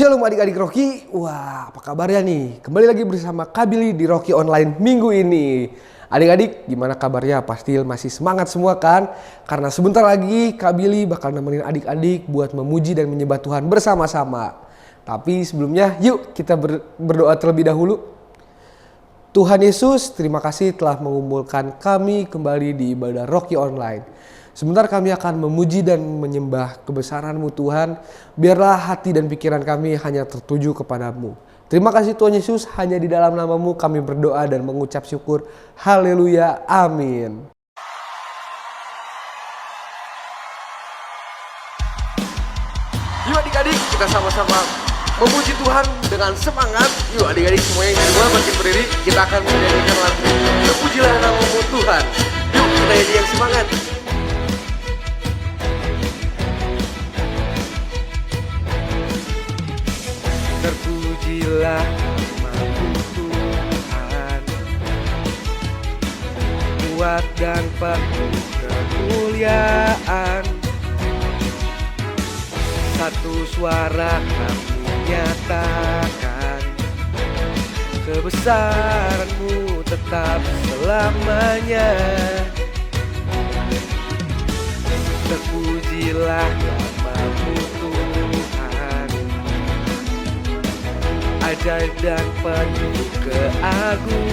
Shalom adik-adik Rocky, wah apa kabarnya nih? Kembali lagi bersama Kak Billy di Rocky Online minggu ini. Adik-adik gimana kabarnya? Pasti masih semangat semua kan? Karena sebentar lagi Kak Billy bakal nemenin adik-adik buat memuji dan menyembah Tuhan bersama-sama. Tapi sebelumnya yuk kita berdoa terlebih dahulu. Tuhan Yesus, terima kasih telah mengumpulkan kami kembali di ibadah Rocky Online. Sebentar kami akan memuji dan menyembah kebesaran-Mu Tuhan. Biarlah hati dan pikiran kami hanya tertuju kepadamu. Terima kasih Tuhan Yesus, hanya di dalam nama-Mu kami berdoa dan mengucap syukur. Haleluya, amin. Yuk adik-adik, kita sama-sama memuji Tuhan dengan semangat. Yuk adik-adik semuanya yang di luar makin berdiri. Kita akan menyanyikan lagu Terpujilah Nama-Mu Tuhan. Yuk kita nyanyi yang semangat. Terpujilah nama-Mu Tuhan, kuat dan penuh kemuliaan. Satu suara kami nyatakan, kebesaran-Mu tetap selamanya. Terpujilah nama-Mu Tuhan, ajaib dan penuh keagungan.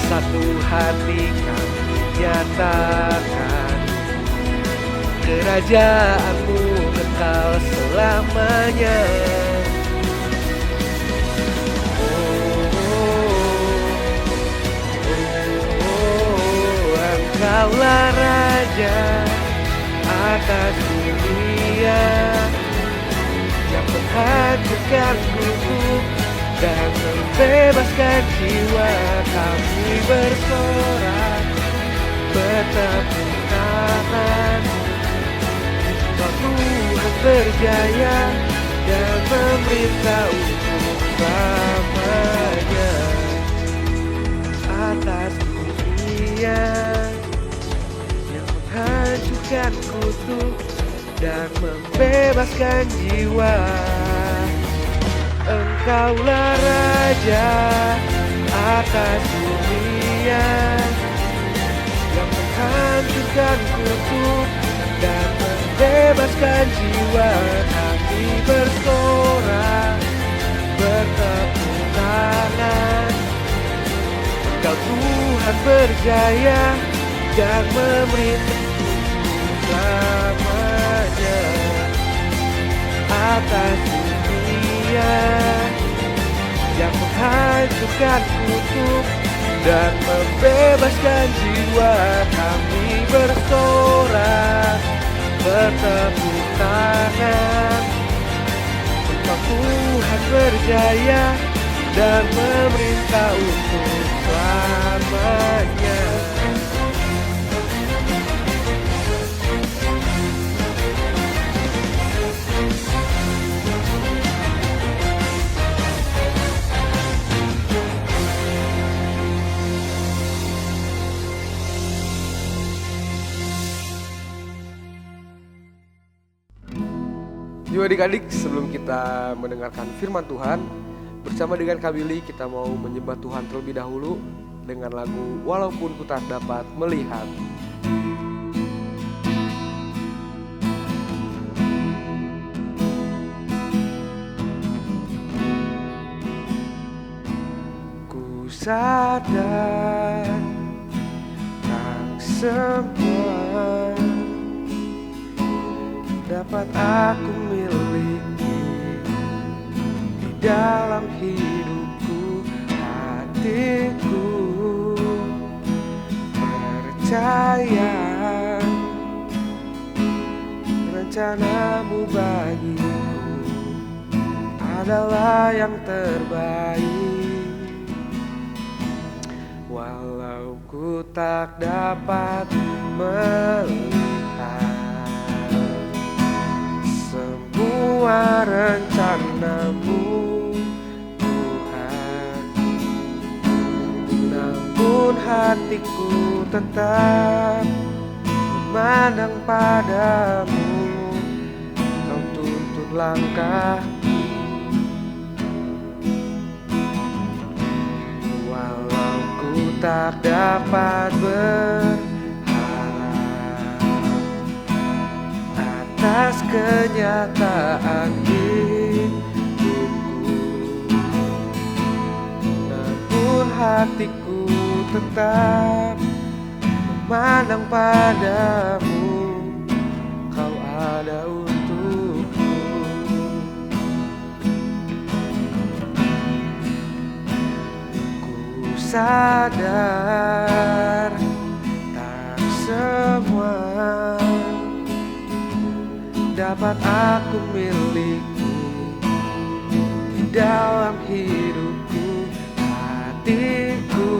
Satu hati kami nyatakan, kerajaan-Mu kekal selamanya. Engkaulah Raja atas dunia, yang menghancurkan kutub dan membebaskan jiwa. Kami bersorak, bertepuk tangan, bahwa Tuhan berjaya dan memerintah untuk selamanya. Atas dunia yang menghancurkan kutub dan membebaskan jiwa. Engkaulah Raja atas dunia, yang menghancurkan kutub dan membebaskan jiwa. Kami bersorak, bertepuk tangan, Engkau Tuhan berjaya dan memerintah selamanya. Atas dunia yang menghancurkan kutub dan membebaskan jiwa. Kami bersorak, bertepuk tangan, Engkau Tuhan berjaya dan memerintah untuk selamanya. Yuk adik-adik, sebelum kita mendengarkan firman Tuhan, bersama dengan Kak Billy kita mau menyembah Tuhan terlebih dahulu dengan lagu Walaupun Ku Tak Dapat Melihat. Ku sadar tak semua dapat aku miliki di dalam hidupku. Hatiku percaya rencana-Mu bagiku adalah yang terbaik. Walau ku tak dapat melihat semua rencana-Mu Tuhan, namun hatiku tetap memandang padamu. Kau langkah. Walau ku tak dapat berharap atas kenyataan hidupku, namun hatiku tetap memandang padamu. Kau ada untukku. Ku sadar tak semua dapat aku miliki di dalam hidupku. Hatiku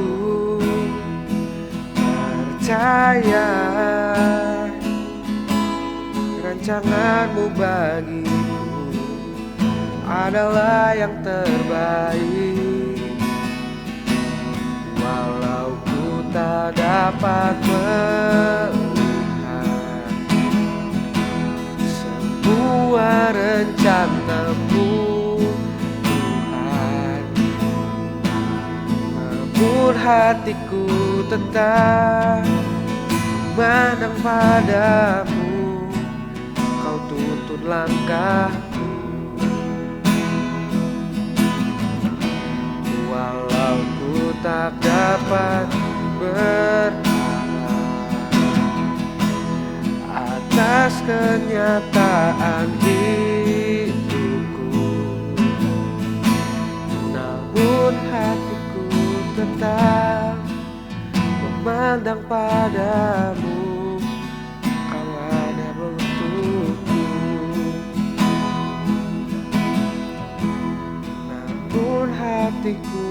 percaya rancanganmu bagiku adalah yang terbaik. Walau ku tak dapat melihat semua rencanamu, Tuhan, namun hatiku tetap memandang padamu. Kau tuntun langkahku. Walau ku tak dapat berharap atas kenyataan hidupku, namun hatiku tetap memandang padamu. Kau ada untukku, namun hatiku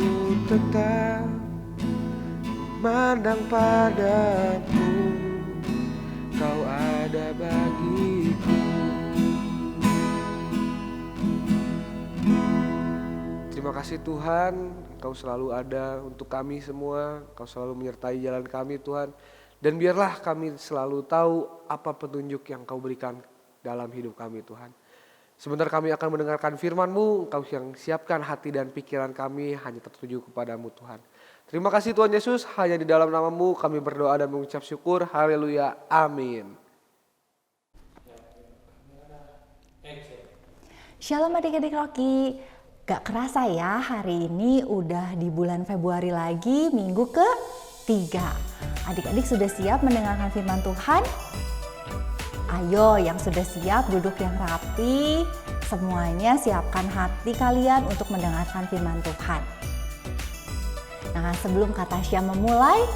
tetap memandang padamu. Kau ada bagiku. Terima kasih Tuhan, Kau selalu ada untuk kami semua. Kau selalu menyertai jalan kami Tuhan. Dan biarlah kami selalu tahu apa petunjuk yang Kau berikan dalam hidup kami Tuhan. Sebentar kami akan mendengarkan firman-Mu. Kau yang siapkan hati dan pikiran kami hanya tertuju kepadamu Tuhan. Terima kasih Tuhan Yesus, hanya di dalam nama-Mu kami berdoa dan mengucap syukur. Haleluya, amin. Shalom adik-adik Rocky. Gak kerasa ya, hari ini udah di bulan Februari lagi, minggu ke-3. Adik-adik sudah siap mendengarkan firman Tuhan? Ayo yang sudah siap duduk yang rapi, semuanya siapkan hati kalian untuk mendengarkan firman Tuhan. Nah, sebelum Kak Tasya memulai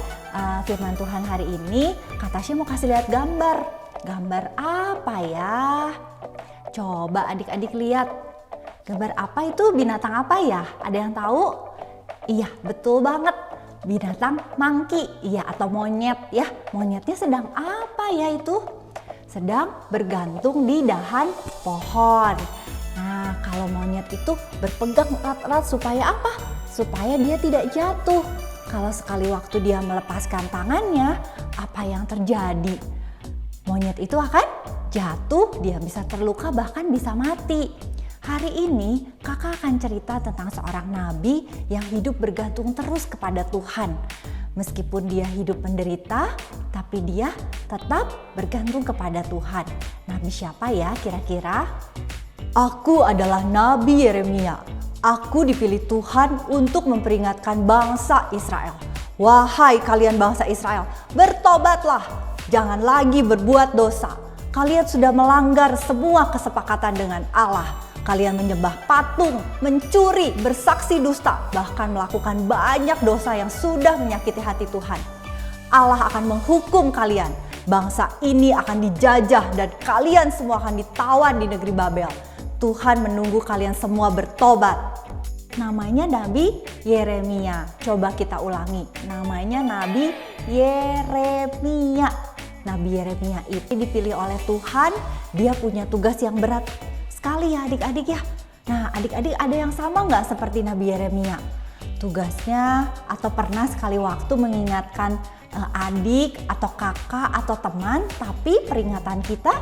firman Tuhan hari ini, Kak Tasya mau kasih lihat gambar. Gambar apa ya? Coba adik-adik lihat. Gambar apa itu? Binatang apa ya? Ada yang tahu? Iya, betul banget. Binatang monkey, iya, atau monyet ya. Monyetnya sedang apa ya itu? Sedang bergantung di dahan pohon. Nah, kalau monyet itu berpegang erat-erat supaya apa? Supaya dia tidak jatuh. Kalau sekali waktu dia melepaskan tangannya, apa yang terjadi? Monyet itu akan jatuh, dia bisa terluka, bahkan bisa mati. Hari ini kakak akan cerita tentang seorang nabi yang hidup bergantung terus kepada Tuhan. Meskipun dia hidup menderita, tapi dia tetap bergantung kepada Tuhan. Nabi siapa ya kira-kira? Aku adalah Nabi Yeremia. Aku dipilih Tuhan untuk memperingatkan bangsa Israel. Wahai kalian bangsa Israel, bertobatlah, jangan lagi berbuat dosa. Kalian sudah melanggar semua kesepakatan dengan Allah. Kalian menyembah patung, mencuri, bersaksi dusta, bahkan melakukan banyak dosa yang sudah menyakiti hati Tuhan. Allah akan menghukum kalian. Bangsa ini akan dijajah dan kalian semua akan ditawan di negeri Babel. Tuhan menunggu kalian semua bertobat. Namanya Nabi Yeremia. Coba kita ulangi. Namanya Nabi Yeremia. Nabi Yeremia itu dipilih oleh Tuhan. Dia punya tugas yang berat sekali ya adik-adik ya. Nah, adik-adik ada yang sama nggak seperti Nabi Yeremia? Tugasnya atau pernah sekali waktu mengingatkan adik atau kakak atau teman, tapi peringatan kita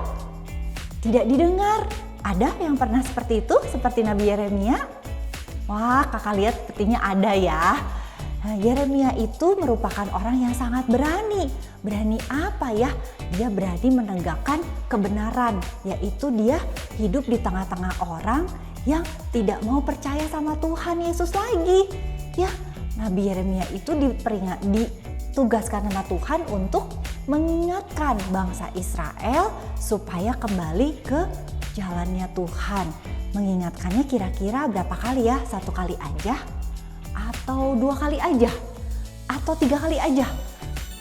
tidak didengar. Ada yang pernah seperti itu, seperti Nabi Yeremia? Wah, kakak lihat sepertinya ada ya. Nah, Yeremia itu merupakan orang yang sangat berani. Berani apa ya? Dia berani menegakkan kebenaran, yaitu dia hidup di tengah-tengah orang yang tidak mau percaya sama Tuhan Yesus lagi. Ya, Nabi Yeremia itu ditugaskan sama Tuhan untuk mengingatkan bangsa Israel supaya kembali ke jalannya Tuhan. Mengingatkannya kira-kira berapa kali ya? 1 kali aja? Atau 2 kali aja? Atau 3 kali aja?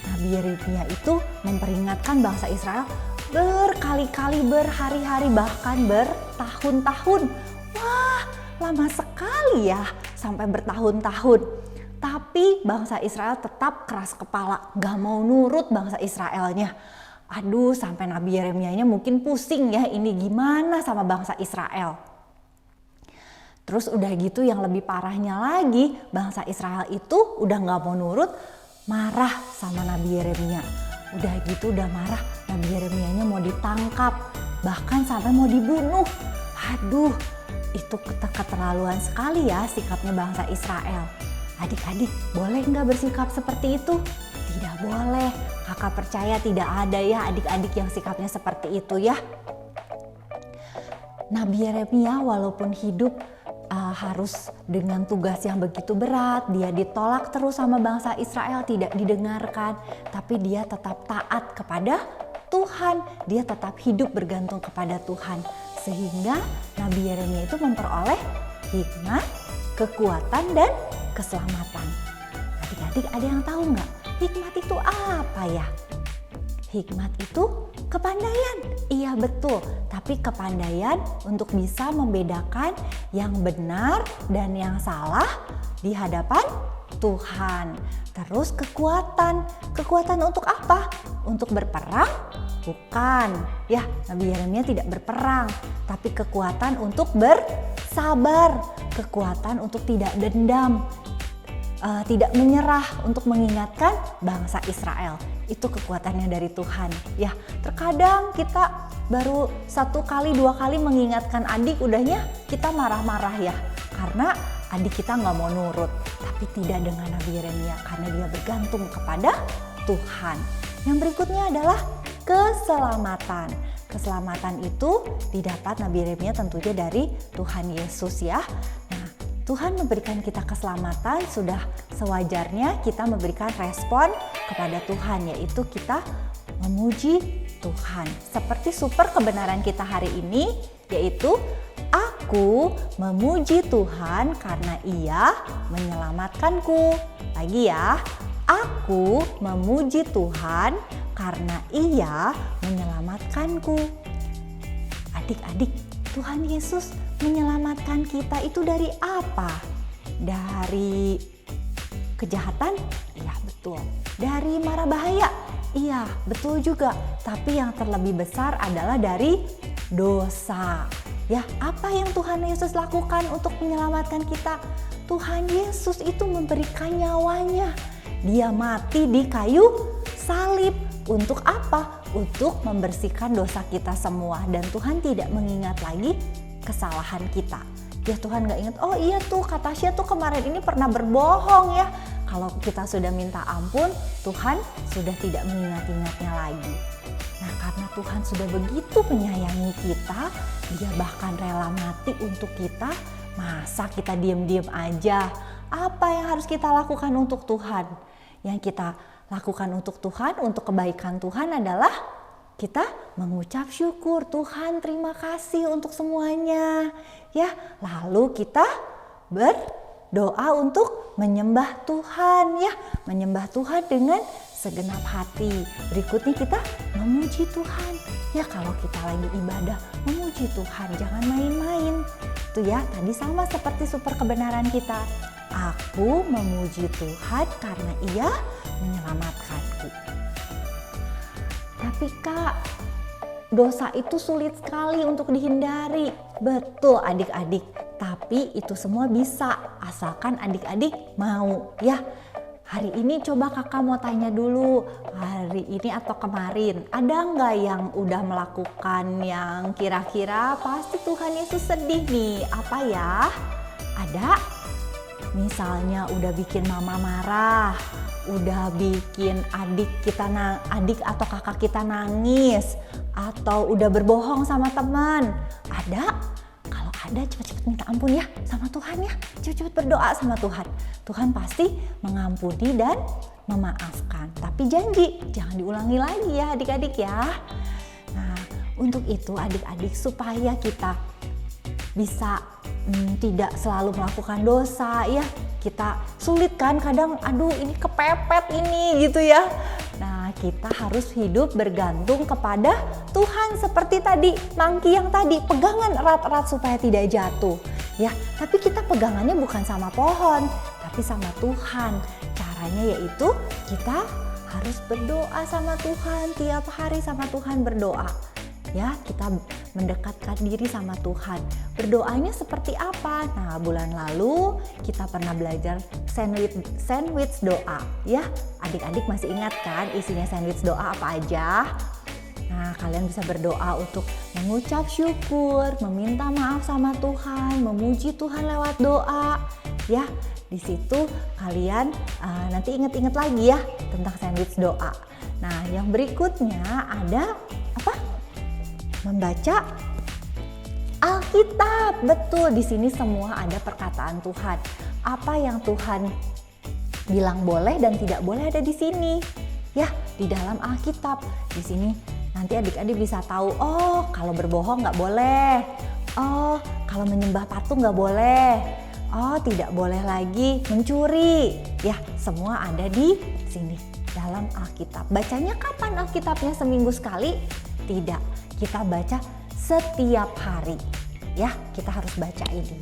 Nabi Yeremia itu memperingatkan bangsa Israel berkali-kali, berhari-hari, bahkan bertahun-tahun. Wah, lama sekali ya, sampai bertahun-tahun. Tapi bangsa Israel tetap keras kepala, gak mau nurut bangsa Israelnya. Aduh, sampai Nabi Yeremianya mungkin pusing ya, ini gimana sama bangsa Israel. Terus udah gitu yang lebih parahnya lagi, bangsa Israel itu udah gak mau nurut, marah sama Nabi Yeremia. Udah gitu udah marah, Nabi Yeremianya mau ditangkap, bahkan sampai mau dibunuh. Aduh, itu keterlaluan sekali ya sikapnya bangsa Israel. Adik-adik, boleh nggak bersikap seperti itu? Tidak boleh. Kakak percaya tidak ada ya adik-adik yang sikapnya seperti itu ya. Nabi Yeremia walaupun hidup harus dengan tugas yang begitu berat, dia ditolak terus sama bangsa Israel, tidak didengarkan, tapi dia tetap taat kepada Tuhan, dia tetap hidup bergantung kepada Tuhan, sehingga Nabi Yeremia itu memperoleh hikmat, kekuatan, dan keselamatan. Adik-adik ada yang tahu nggak? Hikmat itu apa ya? Hikmat itu kepandaian, iya betul. Tapi kepandaian untuk bisa membedakan yang benar dan yang salah di hadapan Tuhan. Terus kekuatan untuk apa? Untuk berperang? Bukan. Ya, Nabi Yeremia tidak berperang, tapi kekuatan untuk bersabar, kekuatan untuk tidak dendam, tidak menyerah, untuk mengingatkan bangsa Israel. Itu kekuatannya dari Tuhan. Ya, terkadang kita baru 1 kali 2 kali mengingatkan adik, udahnya kita marah-marah ya, karena adik kita nggak mau nurut. Tapi tidak dengan Nabi Yeremia, karena dia bergantung kepada Tuhan. Yang berikutnya adalah keselamatan. Keselamatan itu didapat Nabi Yeremia tentunya dari Tuhan Yesus ya. Tuhan memberikan kita keselamatan, sudah sewajarnya kita memberikan respon kepada Tuhan, yaitu kita memuji Tuhan. Seperti super kebenaran kita hari ini, yaitu aku memuji Tuhan karena Ia menyelamatkanku. Lagi ya, aku memuji Tuhan karena Ia menyelamatkanku. Adik-adik, Tuhan Yesus menyelamatkan kita itu dari apa? Dari kejahatan? Iya betul. Dari mara bahaya? Iya betul juga. Tapi yang terlebih besar adalah dari dosa. Ya, apa yang Tuhan Yesus lakukan untuk menyelamatkan kita? Tuhan Yesus itu memberikan nyawanya. Dia mati di kayu salib. Untuk apa? Untuk membersihkan dosa kita semua. Dan Tuhan tidak mengingat lagi kesalahan kita. Ya, Tuhan gak ingat, oh iya tuh kak Tasya tuh kemarin ini pernah berbohong ya. Kalau kita sudah minta ampun, Tuhan sudah tidak mengingat-ingatnya lagi. Nah, karena Tuhan sudah begitu menyayangi kita, Dia bahkan rela mati untuk kita. Masa kita diam-diam aja? Apa yang harus kita lakukan untuk Tuhan? Yang kita lakukan untuk Tuhan, untuk kebaikan Tuhan adalah kita mengucap syukur. Tuhan, terima kasih untuk semuanya. Ya, lalu kita berdoa untuk menyembah Tuhan ya, menyembah Tuhan dengan segenap hati. Berikutnya kita memuji Tuhan. Ya, kalau kita lagi ibadah, memuji Tuhan, jangan main-main. Itu ya, tadi sama seperti super kebenaran kita. Aku memuji Tuhan karena Ia menyelamatkanku. Tapi Kak, dosa itu sulit sekali untuk dihindari. Betul adik-adik, tapi itu semua bisa asalkan adik-adik mau ya. hari ini coba kakak mau tanya dulu, hari ini atau kemarin, ada nggak yang udah melakukan yang kira-kira pasti Tuhan Yesus sedih nih? Apa ya? Ada? Misalnya udah bikin mama marah, udah bikin adik atau kakak kita nangis, atau udah berbohong sama teman. Ada? Kalau ada, cepet-cepet minta ampun ya sama Tuhan ya. Cepet-cepet berdoa sama Tuhan. Tuhan pasti mengampuni dan memaafkan. Tapi janji, jangan diulangi lagi ya adik-adik ya. Nah, untuk itu adik-adik supaya kita bisa tidak selalu melakukan dosa ya. Kita sulit kan kadang, aduh ini kepepet ini gitu ya. Nah, kita harus hidup bergantung kepada Tuhan seperti tadi Mangki yang tadi, pegangan erat-erat supaya tidak jatuh ya. Tapi kita pegangannya bukan sama pohon, tapi sama Tuhan. Caranya yaitu kita harus berdoa sama Tuhan, tiap hari sama Tuhan berdoa. Ya, kita mendekatkan diri sama Tuhan. Berdoanya seperti apa? Nah, bulan lalu kita pernah belajar sandwich doa. Ya, adik-adik masih ingat kan isinya sandwich doa apa aja? Nah, kalian bisa berdoa untuk mengucap syukur, meminta maaf sama Tuhan, memuji Tuhan lewat doa. Ya, di situ kalian nanti ingat-ingat lagi ya tentang sandwich doa. Nah, yang berikutnya ada apa? Membaca Alkitab. Betul, di sini semua ada perkataan Tuhan. Apa yang Tuhan bilang boleh dan tidak boleh ada di sini. Ya, di dalam Alkitab. Di sini nanti adik-adik bisa tahu, oh kalau berbohong nggak boleh. Oh, kalau menyembah patung nggak boleh. Oh, tidak boleh lagi mencuri. Ya, semua ada di sini dalam Alkitab. Bacanya kapan Alkitabnya? Seminggu sekali? Tidak. Kita baca setiap hari ya, kita harus baca ini.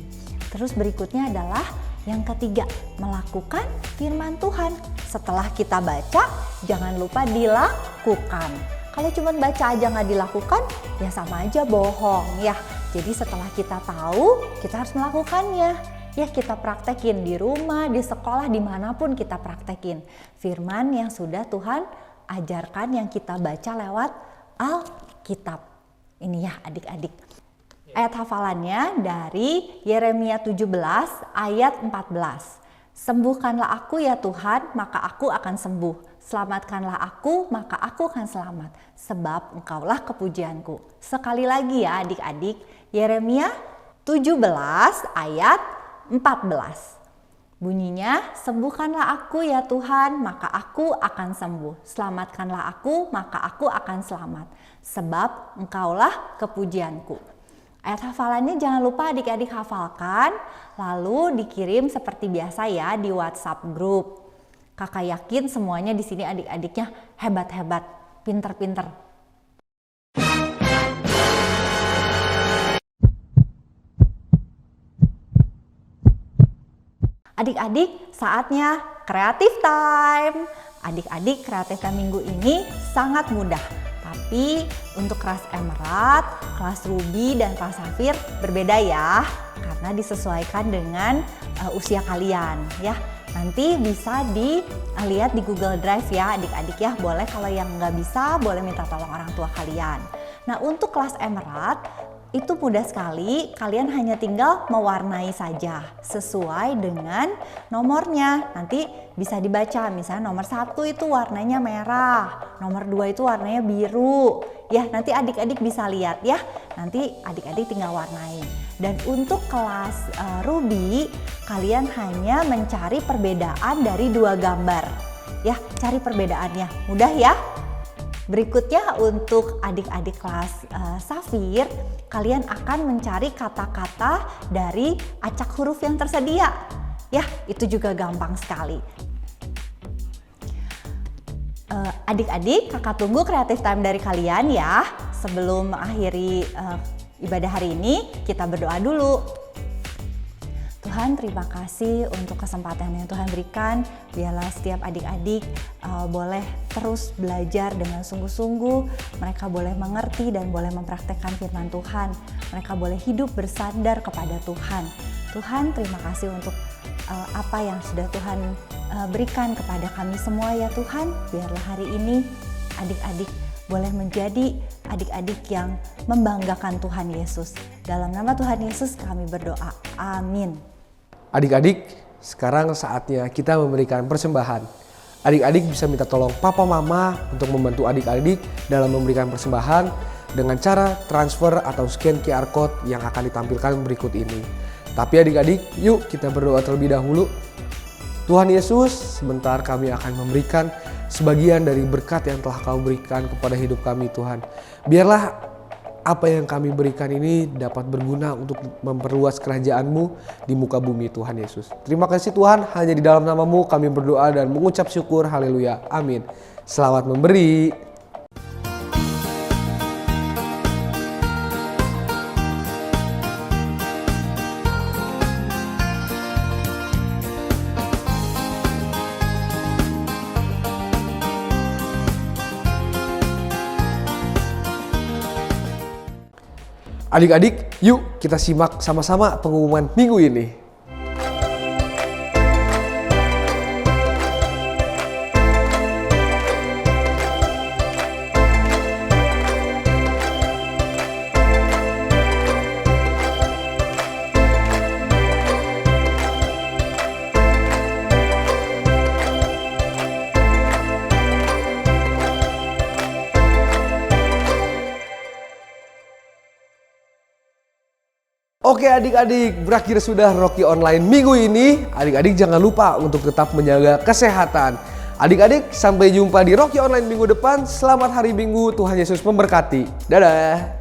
Terus berikutnya adalah yang ketiga, melakukan firman Tuhan. Setelah kita baca, jangan lupa dilakukan. Kalau cuma baca aja nggak dilakukan, ya sama aja bohong ya. Jadi setelah kita tahu, kita harus melakukannya. Ya, kita praktekin di rumah, di sekolah, dimanapun kita praktekin firman yang sudah Tuhan ajarkan, yang kita baca lewat Alkitab. Ini ya adik-adik. Ayat hafalannya dari Yeremia 17 ayat 14. Sembuhkanlah aku ya Tuhan, maka aku akan sembuh. Selamatkanlah aku, maka aku akan selamat. Sebab engkaulah kepujianku. Sekali lagi ya adik-adik. Yeremia 17 ayat 14. Bunyinya, sembuhkanlah aku ya Tuhan, maka aku akan sembuh. Selamatkanlah aku, maka aku akan selamat. Sebab engkaulah kepujianku. Ayat hafalannya jangan lupa adik-adik hafalkan, lalu dikirim seperti biasa ya di WhatsApp grup. Kakak yakin semuanya di sini adik-adiknya hebat-hebat, pinter-pinter. Adik-adik, saatnya kreatif time. Adik-adik, kreatif time minggu ini sangat mudah. Tapi untuk kelas Emerald, kelas Ruby, dan kelas Safir berbeda ya. Karena disesuaikan dengan usia kalian ya. Nanti bisa dilihat di Google Drive ya adik-adik ya. Boleh, kalau yang nggak bisa boleh minta tolong orang tua kalian. Nah, untuk kelas Emerald itu mudah sekali, kalian hanya tinggal mewarnai saja sesuai dengan nomornya. Nanti bisa dibaca, misalnya nomor 1 itu warnanya merah, nomor 2 itu warnanya biru. Ya, nanti adik-adik bisa lihat ya, nanti adik-adik tinggal warnai. Dan untuk kelas Ruby, kalian hanya mencari perbedaan dari 2 gambar. Ya, cari perbedaannya, mudah ya. Berikutnya untuk adik-adik kelas Safir, kalian akan mencari kata-kata dari acak huruf yang tersedia. Ya, itu juga gampang sekali. Adik-adik, kakak tunggu kreatif time dari kalian ya. Sebelum mengakhiri ibadah hari ini, kita berdoa dulu. Tuhan, terima kasih untuk kesempatan yang Tuhan berikan. Biarlah setiap adik-adik boleh terus belajar dengan sungguh-sungguh. Mereka boleh mengerti dan boleh mempraktekkan firman Tuhan. Mereka boleh hidup bersandar kepada Tuhan. Tuhan, terima kasih untuk apa yang sudah Tuhan berikan kepada kami semua ya Tuhan. Biarlah hari ini adik-adik boleh menjadi adik-adik yang membanggakan Tuhan Yesus. Dalam nama Tuhan Yesus kami berdoa. Amin. Adik-adik, sekarang saatnya kita memberikan persembahan. Adik-adik bisa minta tolong papa mama untuk membantu adik-adik dalam memberikan persembahan dengan cara transfer atau scan QR code yang akan ditampilkan berikut ini. Tapi adik-adik, yuk kita berdoa terlebih dahulu. Tuhan Yesus, sebentar kami akan memberikan sebagian dari berkat yang telah Kau berikan kepada hidup kami Tuhan. Biarlah apa yang kami berikan ini dapat berguna untuk memperluas kerajaan-Mu di muka bumi Tuhan Yesus. Terima kasih Tuhan, hanya di dalam nama-Mu kami berdoa dan mengucap syukur. Haleluya. Amin. Selamat memberi. Adik-adik, yuk kita simak sama-sama pengumuman minggu ini. Oke adik-adik, berakhir sudah Rocky Online minggu ini. Adik-adik jangan lupa untuk tetap menjaga kesehatan. Adik-adik, sampai jumpa di Rocky Online minggu depan. Selamat hari Minggu, Tuhan Yesus memberkati. Dadah.